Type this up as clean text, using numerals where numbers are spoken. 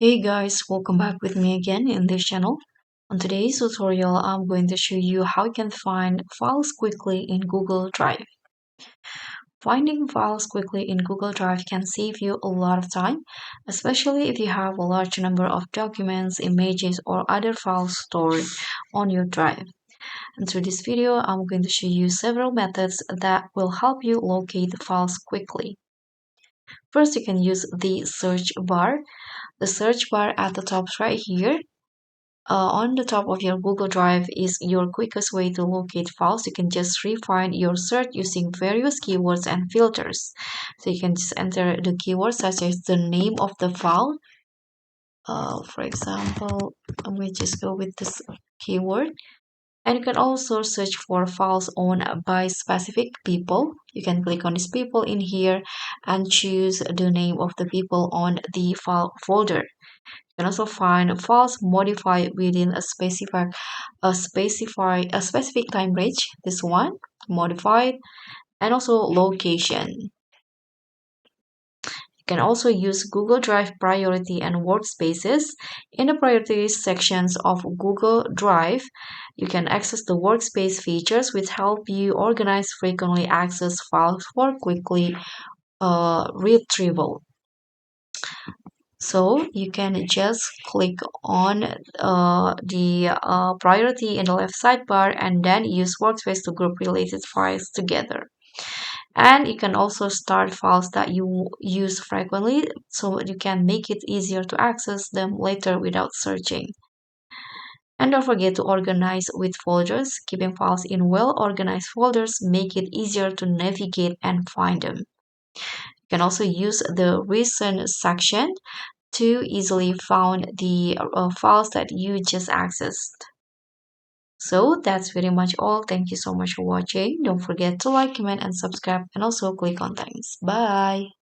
Hey guys, welcome back with me again in this channel. On today's tutorial, I'm going to show you how you can find files quickly in Google Drive. Finding files quickly in Google Drive can save you a lot of time, especially if you have a large number of documents, images, or other files stored on your drive. And through this video, I'm going to show you several methods that will help you locate the files quickly. First, you can use the search bar. The search bar at the top right here on the top of your Google Drive is your quickest way to locate files. You can just refine your search using various keywords and filters. So you can just enter the keywords such as the name of the file. For example, I'm going to just go with this keyword. And you can also search for files owned by specific people. You can click on these people in here and choose the name of the people on the file folder. You can also find files modified within a specific time range. This one modified, and also location. You can also use Google Drive Priority and Workspaces. In the Priorities sections of Google Drive, you can access the Workspace features which help you organize frequently accessed files for quickly retrieval. So you can just click on the priority in the left sidebar and then use Workspace to group related files together. And you can also start files that you use frequently so you can make it easier to access them later without searching. And don't forget to organize with folders. Keeping files in well organized folders make it easier to navigate and find them. You can also use the recent section to easily find the files that you just accessed. So that's pretty much all. Thank you so much for watching. Don't forget to like, comment, and subscribe, and also click on thanks. Bye.